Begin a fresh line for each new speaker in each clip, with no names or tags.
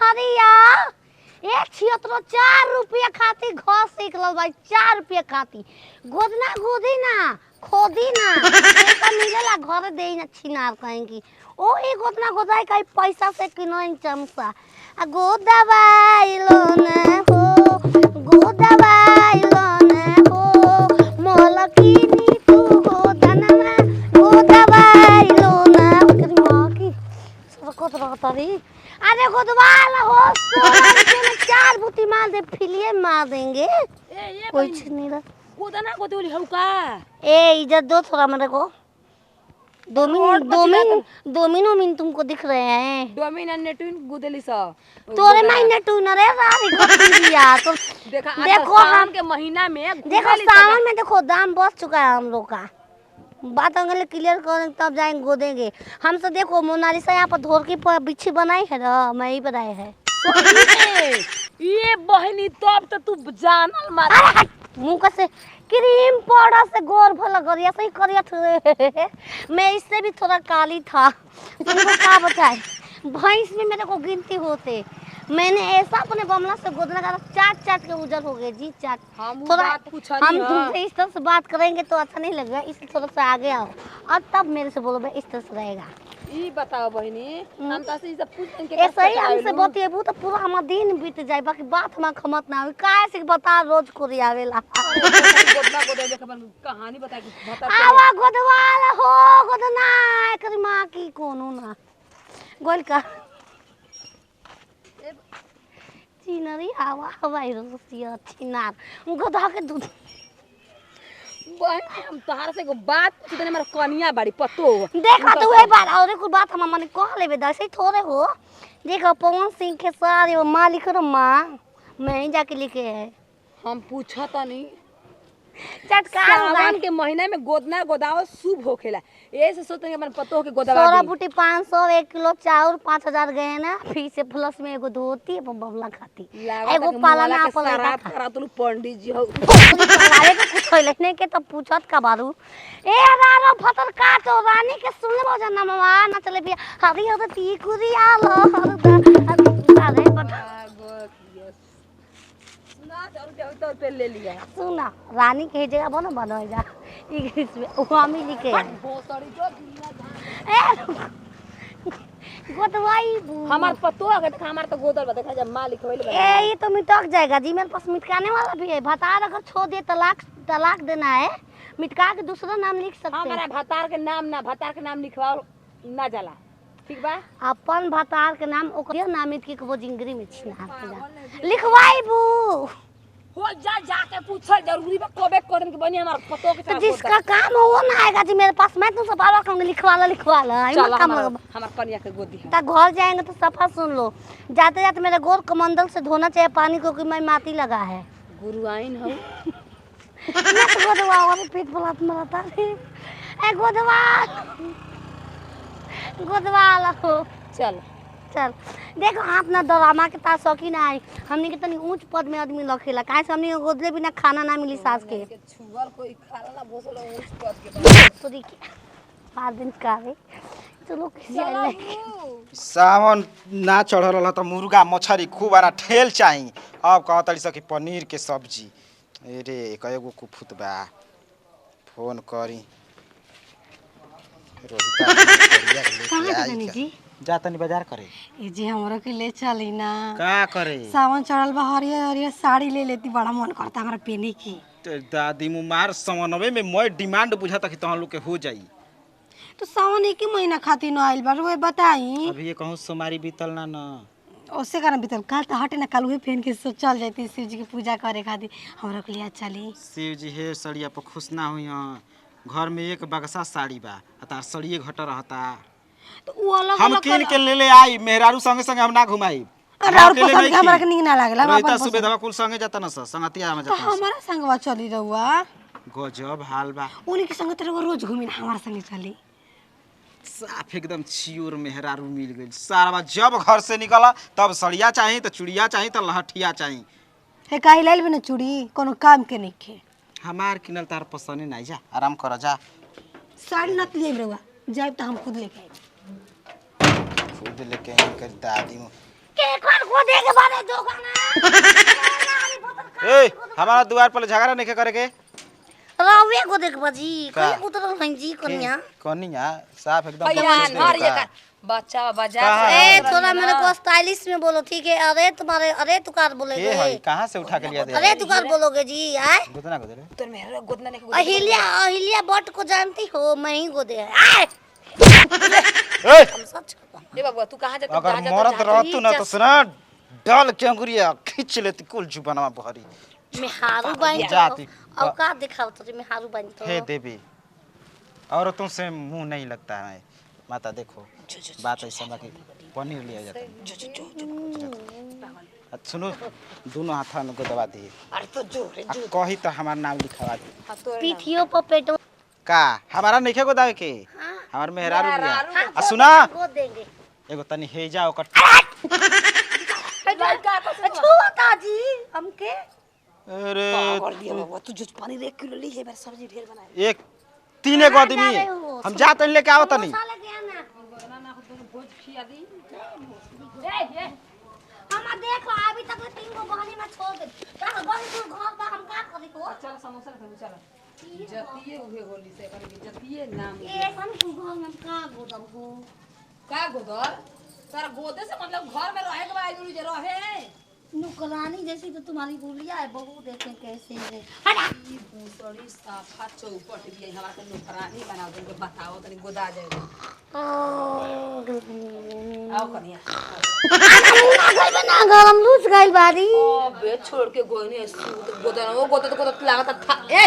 हरिया एक छियतरो 4 रुपया खाती घर सीख लो भाई 4 रुपया खाती गोदना गोदी ना खोदी ना पैसा मिलेला घर दे ना छिनार कहेंगी ओ ए गोदना गोदाई का पैसा से किनो चमचा आ गोदवाई लो ना हो गोदवाई लो ना हो मोलकीनी तू गोदना गोदवाई लो ना करी मां की सरकत रहतरी अरे गोदवाला हो 4 बूटी मार दे फिलिए मार देंगे कुछ नहीं रहा
गोदना गोदोली हौका
ए इज्जत दो थोड़ा मेरे को 2 मिनट तुमको दिख रहे हैं
2 मिनट नेटुन गोदली सा
तोरे महीने टू न रे रारी गोदिया तो
देखो हम के महीना में
देखो सावन में देखो दाम बढ़ चुका है हम लोग का बात अंगल क्लियर करें तब जाएंगे गोदेंगे हमसे देखो मोनालिसा यहाँ पर धोरकी पर बिच्छी बनाई है ना मैं ही बनाई है
ये बहनी तब तो तू जानल मार
मुंह कैसे क्रीम पाउडर से गोर भला करिया सही करिया थे मैं इससे भी थोड़ा काली था तुमको क्या बताए भैंस में मेरे को गिनती होते मैंने ऐसा अपने बमला से गोदना का चाट के उजर हो गए जी चाट थोड़ा हम तुमसे इस तरह से बात करेंगे तो अच्छा नहीं लगेगा इसलिए थोड़ा सा आगे आओ और तब मेरे से बोलो इस तरह से रहेगा
ई बताओ बहनी हम त से सब पूछ के
ऐसे ही हमसे बतिएबू तो पूरा हमार दिन बीत जाए बाकी बात हम खमत ना काहे से बता रोज कोरी आवेला
गोदना गोदे देख कहानी बता के बता
आवा गोदवाला हो गोदना करी मां की कोनो ना गोल का चिनरी आवा हवाई रोसिया चिनार गोदा के दूध
बहन हम तोहार से एगो बात पूछ देने हमारा कनिया बाड़ी पतो
देखा तो वही बात और कुछ बात हम मने कह लेबे दसे थोड़े हो देखो पवन सिंह के सारे मालिक रो मां मैं ही जाके लिखे है
हम पूछा त नहीं
चटकार
सावन के महीना में गोदना गोदाव शुभ होखेला ऐसे सोचते हैं मन पतो के गोदावा
सोरा बूटी 500 1 किलो चाउर 5000 गए ना फिर से प्लस में एगो धोती बबला खाती एगो पालना
शराब करा तो पंडित जी हो
वाले को कुछ लेने के तो पूछत का बारू ए रारो फतर काटो रानी के सुन ले जना मामा ना चले भी हरी हो तो ती कुरिया लो अरे बता तो पे ले लिया सुना रानी के जगह बनो बनो जा इंग्लिश में उहामी लिखे गोदवाई
हमार पतो अगर देखा हमार तो गोदल देखा जब मालिक होइल
ए ये तो मिटक जाएगा जी मेरे पास मिटकाने वाला भी है भतार अगर छोड़ दे तलाक देना है मिटका के दूसरा नाम लिख सकते हैं
हमारा भतार के नाम लिखवाओ ना जाला ठीक बा
अपन भतार के नाम ओकर नामित की वो जिंगरी में छिना लिखवाई बू
हो जाके पूछल जरूरी बा कबे करन के बनी हमार पतो के
तो जिसका काम हो ना आएगा जी मेरे पास मैं तुमसे बार बार कहूंगी लिखवा लो
हमार कन्या के गोदी
है घर जाएंगे तो सफा सुन लो जाते जाते मेरे गोर कमंडल से धोना चाहिए पानी क्योंकि मैं माटी लगा है
गुरु आइन हो
ना तो गोदवा और पेट बुलात मरता है ए गोदवा लो
चल
देखो आप ना ड्रामा के तार शौकीन आई हमनी के तनी ऊंच पद में आदमी लखेला काहे से हमनी गोदले बिना खाना ना मिली सास के
छुअल कोई खाला ना भोसलो ऊंच पद के
तो देखिए 5 दिन का है चलो
सावन ना चढ़ल रहा तो मुर्गा मछली खूब आरा ठेल चाहिए अब कहतड़ी सकी पनीर के सब्जी अरे कएगो कुफुत बा फोन करी
जी
जा तनी बाजार करे
ए जी हमरा के ले चली ना
का करे
सावन चढ़ल बा हरियर साड़ी ले लेती बड़ा मन करता हमरा पहने की
तो दादी मुमार समनवे में मैं डिमांड बुझाता कि तहन लोग के हो जाई
तो सावन एक ही महीना खातिर न आइल बा वे बताई
अभी ये कहूं सोमारी बीतल ना
ओसे कारण बीतल काल तो हटे ना कल हुए पहन के चल जाती शिव जी की पूजा करे खातिर हमरा के लिए चली
शिव जी हे सड़िया पर खुश ना हुई घर में एक बक्सा साड़ी बा तार सड़िए घट रहता
तो वो अलग
हम किन के ले ले आई मेहरारू संगे संगे हम ना घुमाई
हमरा के नीक ना लागला
रोहिता सुबेदवा कुल संगे जाता ना संगतिया में जाता
हमारा संगवा चली रहुआ
गजब हाल बा
उन्हीं के संग तेरे रोज घूमी हमारा संगे चली
साफ एकदम छियोर मेहरारू मिल गई सारा जब घर से निकला तब सड़िया चाहिए तो चूड़िया चाहिए तो लहठिया चाहिए
हे काहे लाइल बिना चूड़ी कोनो काम के नहीं खे
हमार किनल तार पसंद नहीं जा आराम कर जा
साड़ी न ले रहुआ जाए तो हम खुद लेके
खुद लेके कर दादी
के कोन गोदे के बारे जोगाना
ए हमारा द्वार पर झगड़ा नहीं करे के
रावे गोदे के बाजी
का?
कहीं उतर हंजी कन्या
कनिया साफ एकदम
भैया
बकचोद
मार ये
होता।
का बच्चा बाजा
कहाँ?
ए थोड़ा मेरे को स्टाइलिश में बोलो ठीक है अरे तुम्हारे अरे तुकार
के
बोलेगे
है कहां से उठा के लिया दे
अरे तुकार बोलोगे जी आए
गोदना गोदे रे
तोर मेहरा गोदना नहीं
अहिल्या अहिल्या बट को जानती हो मैं ही गोदे है आए
ए
हम सच
ए बाबू तू कहां जाता
अगर मरद रहतू ना तो सुना डाल के अंगुरिया खींच लेती कुल जुबानवा भरी
मैं हारू बाई
जाती
औकात दिखाओ तो मैं हारू बाई तो
हे देवी औरतों से मुंह नहीं लगता है माता देखो बात ऐसा बाकी पनीर लिया जाता है सुनो दोनों हाथ में दबा दिए
अरे तो जोर
कही तो हमारा नाम लिखवा दी
पीठियों पर पेटो
का हमारा नहीं को दावे के
हाँ।
हमार मेहरारू बिया
हाँ,
आ सुना
को देंगे
एगो तनी हेजा ओकर
छुआ ताजी हमके
अरे
कर दिया बाबू तू जो पानी 1 किलो ली है मेरे सब्जी ढेर बनाए
एक तीने गो आदमी हम जात लेके आवत नहीं
साले के आना
भोज खिया दी
हम देखो अभी तक 3 गो बहनी में छोड़ दे का बहनी तू घर बा हम का करी तो
चल समोसा खा चल जतिए उहे होली से करे जतिए नाम
ए सन तू घर में का गोदम हो
का गोदर तारा गोदे से मतलब घर में रहे के बाद जे रहे
नुकरानी जैसी तो तुम्हारी गुड़िया है बहू देखे कैसे है हटा
ई भूसड़ी साफा चौपट भी हमारा के नौकरानी बना दे के बताओ तनी गोदा जाए आओ कनिया
ना गरम लूज गइल बारी
बे छोड़ के गोने गोदा वो गोदा तो गोदा लागत था ए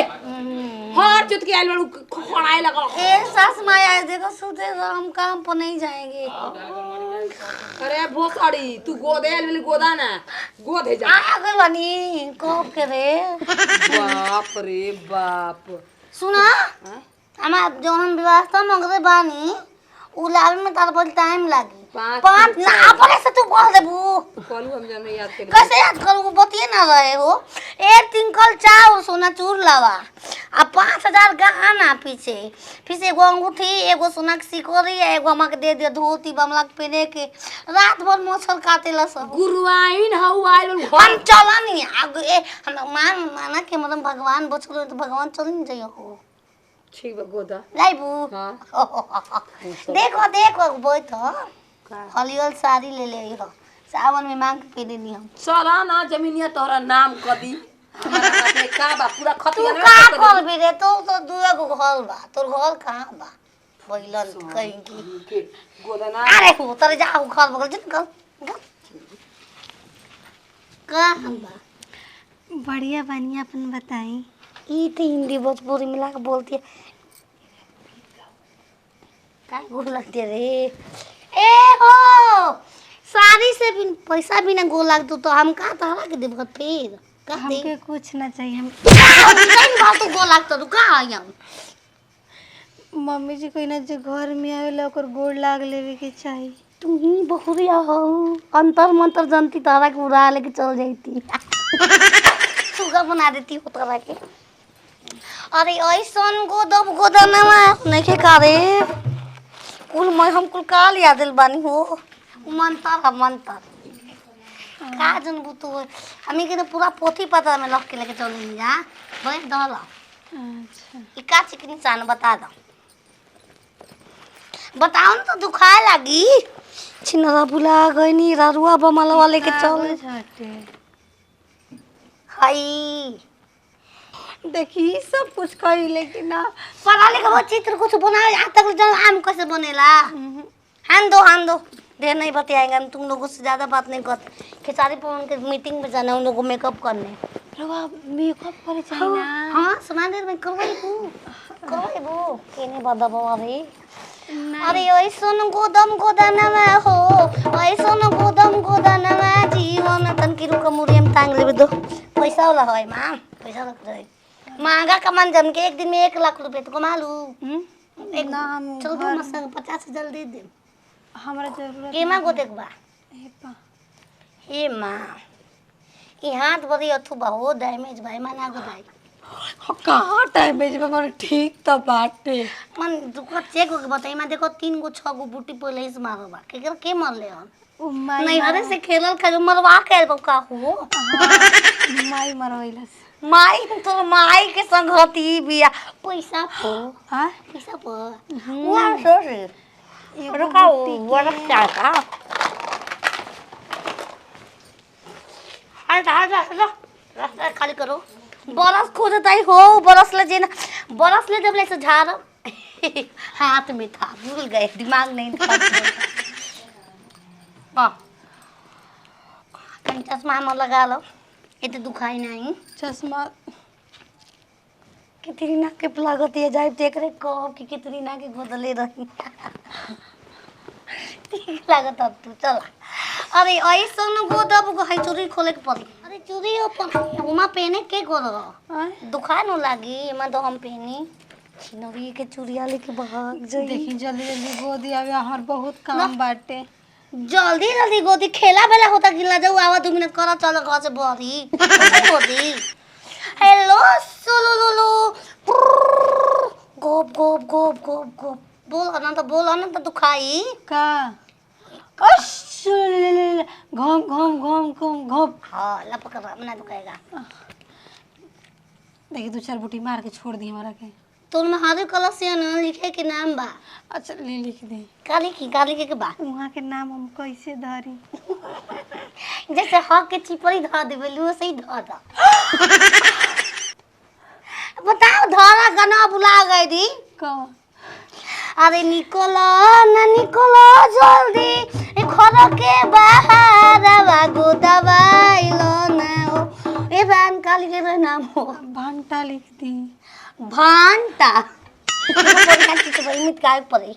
हर चुत के आइल बड़ू खणाए लगा
ए सास माया देखो सुते हम काम पर नहीं जाएंगे
अरे भोसड़ी तू गोदे आइल गोदा ना गोदे जा
आ गइल बानी कब के रे
बाप रे बाप
सुना हमार जौन हम व्यवस्था मंगले बानी उ लावे में तार बहुत टाइम लागी पाँच ना अपने से तू बोल देबू
कलू हम जाने याद कर
कैसे याद करूँ बतिए ना रहे हो एक तिनकल चाव सोना चूर लावा आ 5000 गहना पीछे फिर एगो अंगूठी एगो सोना के सिकोरी एगो हमके दे दिया धोती बमला के पहने के रात भर मच्छर काटे ला सब
गुरुवाइन हऊ आइल
हम चला नहीं आगे ए हम माना के मतलब भगवान बचलो तो भगवान चल नहीं जाइयो हो
ठीक बा गोदा
लाइबू
हां
देखो देखो बैठ हलियल साड़ी ले ले हो सावन में मांग के पहने नहीं हम
चला ना जमीनिया तोहरा नाम कदी हमारा हाथ में का बा पूरा
तू
खतिया
का कर भी रे तो दुए गो घर बा तोर घर कहां बा पहिलन कहीं की
गोदा ना
अरे हो तर जाओ घर बगल जन कर कहां बा
बढ़िया बनिया अपन बताई
ई तो हिंदी भोजपुरी मिला के बोलती है का गोल लगती है रे ए हो साड़ी से भी पैसा भी ना गोल लग तो हम का तहरा के देब फिर का दे
हमके कुछ ना चाहिए हम
नहीं बात तो गोल लग तो का हम
मम्मी जी कोई ना जो घर में आवेला ओकर गोड़ लाग लेवे के चाहिए
तुम ही बहुरिया हो अंतर मंतर जनती तहरा के उड़ा लेके चल जाती सुगा बना देती हो तहरा के अरे ऐसन गोदब गोदनवा नहीं के करे कुल मैं हम कुल काल यादल बानी हो मंतर का जनबू तू हमी के तो पूरा पोथी पता में लख के लेके चल जा बैठ दहल
अच्छा
ई का चिकनी चान बता दो बताओ ना तो दुखाए लागी छिनरा बुला गईनी ररुआ बमला वाले के चल
हटे
हाई
देखी सब कुछ करी लेकिन ना
पढ़ा लिखा वो चित्र कुछ बनाए आज तक जन आम कैसे बनेला हान दो देर नहीं बताएंगे हम तुम लोगों से ज्यादा बात नहीं करते खेसारी पवन के मीटिंग में जाना उन लोगों को मेकअप करने
रवा मेकअप करे चाहिए ना
हाँ समान देर में करवाई बू केने बदा बाबा रे अरे ऐसन गोदम गोदानवा हो ऐसन गोदम गोदानवा जीवन तन की रुक मुरियम टांग लेबे दो पैसा वाला है मां पैसा लग रहा है महंगा कमान जम के एक दिन में 1 लाख रुपए तो कमा लू एक
ना हम
चल दो मसन 50,000 दे दे
हमरा जरूरत
केमा को देखबा
है पा
हे मां ई हाथ बड़ी अथु बा हो डैमेज भाई माना गो भाई
कहाँ टाइम बेच में ठीक तो बाटे
मन दुखा चेक होके बताई मैं देखो 3 गो 6 गो बूटी पहले ही से मारल बा केकर के मरले हन
ओ माई
नहीं हरे से खेलल खा मरवा के आइल का हो
माई मरवैलस
माई तो माई के संगती बिया पैसा पो
हां
पैसा पो वो सो रे रुका वो क्या का रास्ता खाली करो बरस खोजता ही हो बरस ले जेना बरस ले जब ले से झाड़ हाथ में था भूल गए दिमाग नहीं था चश्मा हम लगा लो ये तो दुखाई नहीं
चश्मा
कितनी ना के लागत ये जाए देख रे कहो कि कितनी ना के गोदले रही ठीक लागत अब तू चल अरे ऐसा न गोदब गई चूड़ी खोले के पड़ी अरे चूड़ी अपन उमा पहने के गोद दुखा न लागी एमा तो हम पहनी छिनरी के चूड़िया लेके भाग जाई
देखी जल्दी जल्दी गोदी आवे हमार बहुत काम बाटे
जल्दी जल्दी गोदी खेला बेला होता गिला जाऊ आवा 2 मिनट करा चलो घर से बड़ी गोदी हेलो सुलुलुलु गोप गोप गोप गोप गोप बोल अनंत दुखाई
का घम घम घम घम घम
हाँ लपक अपना दुखाएगा
देखी 2-4 बूटी मार के छोड़ दी हमारा के
तो में हरे कलर से ना लिखे के नाम बा
अच्छा ले लिख दे
काली के बा
वहाँ के नाम हम कैसे धरी
जैसे हक के चिपरी धर देबे लू सही धर दा बताओ धरा गाना भुला गई दी
कौन
अरे निकोलो ना निकोलो जल्दी घर के बाहर आगो दवाई लो ना हो ए बान काली के नाम हो
भंटा लिख दी
भांटा मिट काय पड़े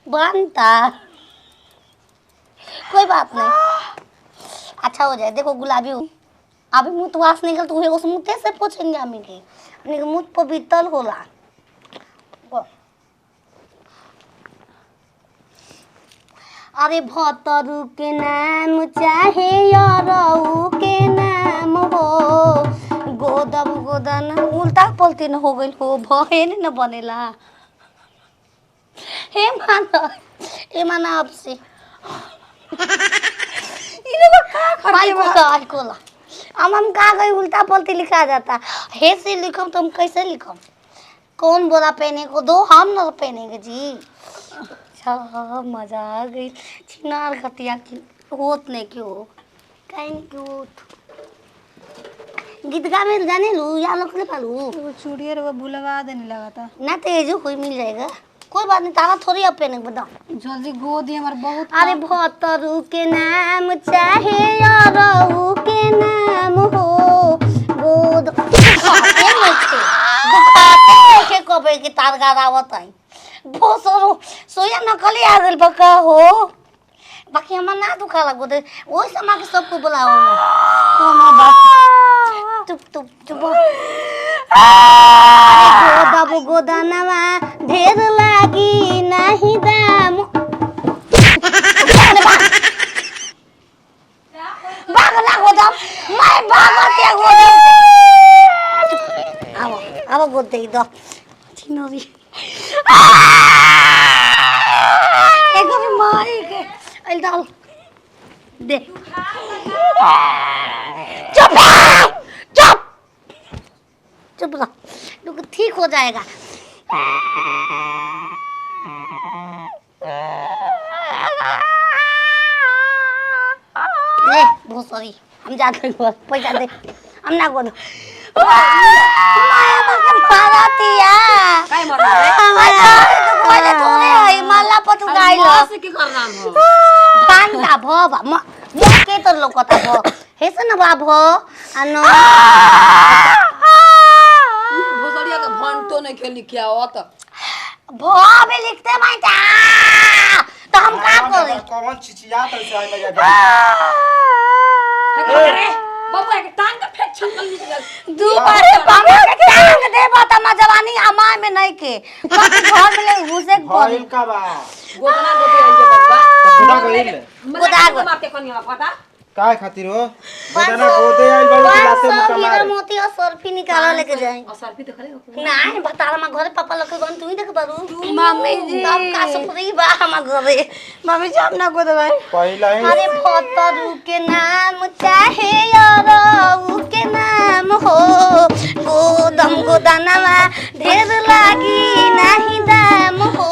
भांटा कोई बात नहीं अच्छा हो जाए देखो गुलाबी हो अभी मुँह तो वास निकल तो उस मुँह से पोछेंगे हमें के मुँह पवित्र होला अरे भतरू के नाम चाहे यारऊ के नाम हो गोदम गोदन उल्टा पलटी न हो गई हो भयन न बनेला हे माना आपसे भाई कोला हम का गई उल्टा पलटी लिखा जाता हे से लिखम तो हम कैसे लिखम कौन बोला पहने को दो हम न पहनेंगे जी अच्छा मजा आ गई छिनार खतिया की होत नहीं क्यों कहीं नहीं क्यों गीत गा में जाने लू या लोग ले पालू
वो चूड़िया रे वो भुलवा देने लगा था
ना तेजो कोई मिल जाएगा कोई बात नहीं तारा थोड़ी अब पहने बताओ
जल्दी गोदी हमार बहुत
अरे भतरू के नाम चाहे यारऊ के नाम हो गोद दुखाते कबे की तार गारावत आई भोसरो सोया नकली आ गइल बका हो बाकी हमरा ना दुखा लागो दे ओइ समा के सबको बुलाओ कोनो बात चुप चुप चुप गोदा गोदानवा ढेर लागी नहीं दाम भागला गोदा मैं भागते गोदा आओ गोद दे दो छिनोरी एक भी माई के अल डाल दे चुप चुप चुप रह लोग ठीक हो जाएगा ले बहुत सॉरी हम जाते हैं पैसा दे हम ना बोलो माया मके मारतिया
काय मरला रे
तो कोले थोड़े है माला पतु गाइलो
से की कर नाम हो
भांटा भो मोके तो लोकता भो हेस न बा भो अनो
भोसड़िया के भंटो नहीं खेली क्या होत
भो भी लिखते माइटा तो हम का करे
कौन चिचिया त से आई लगा
अरे बाबू एक टांग का फेंक छंगल निकल
दू बार बाबू के टांग दे बता मा जवानी अमा में नहीं के घर में ले घुसे
भइल का बा
गोदना गोदे आइए बाबा
बुढ़ा गइल
गोदा गो
मारते कनिया पता
काय खातिर हो गोदाना गोदे आइल बाड़ू के लाते मुका
हीरा
मारे
मोती और सर्फी निकाला लेके जाए
और सर भी तो खड़े हो
नहीं बताला मैं घरे पापा लके गन तू ही देख बारू
मम्मी जी
तब का सुपरी बा हम घरे
मम्मी जी अपना को दबाई
पहिला ही
अरे भतरू के नाम चाहे यारो के नाम हो गोदम गोदानवा ढेर लागी नहीं दाम हो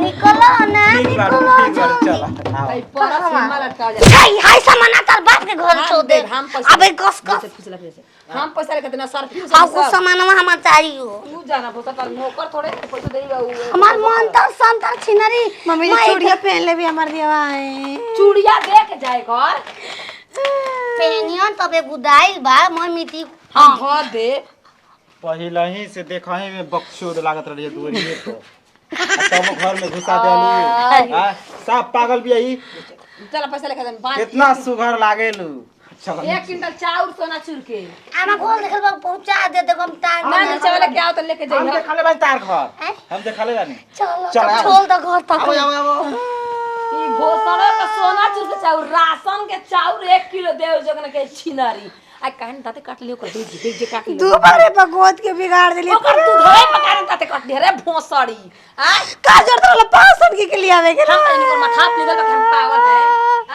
निकलो ना
ठीक बाड़ू
निकलो
ठीक बाड़ू चला आओ।
भाई पर सीमा लटका जा
हाय हाय सामान तार बाप के घर छोड़ दे
हम पैसा
अबे कस कस
फुसला पैसे हम पैसा लेके देना सर फिर
अब कुछ सामानवा हम चाहिए
तू जाना बोता कर नौकर थोड़े पैसा देगा
हमार मन तर संतर छिनरी
मम्मी जी चूड़िया पहन ले भी हमार दिया है
चूड़िया दे के जाए घर
पेनियन तबे गुदाइल बा मम्मी ती
हम धर दे
पहिला ही से देखही में बकचोद लागत रही दुरिये तो तब घर में घुसा देलू हां सब पागल भी आई
चल पैसा लेके दे
कितना सुघर लागेलू चल
1 क्विंटल चाउर सोना चूर के
आमा बोल देखल बा पहुंचा दे देखो हम तार
ना मिर्चा वाला क्या हो तो लेके
हम
जाइए
देखले बानी तार घर
हैं?
हम देखले बानी
चलो
चल, आओ।
छोड़ दो घर तक
ई घोसड़ा का सोना चूर के चाउर राशन के चाउर 1 किलो देव जगन के छिनारी आ कान दाते काट लियो कर दे जे काट लियो
दो बारे पकोत के बिगाड़ देली
ओकर तू धोए पकान दाते काट दे रे भोसड़ी आ
का जरूरत रहल 500 के लिए आवे के
हम तनी को माथा निकल के हम पागल है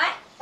आ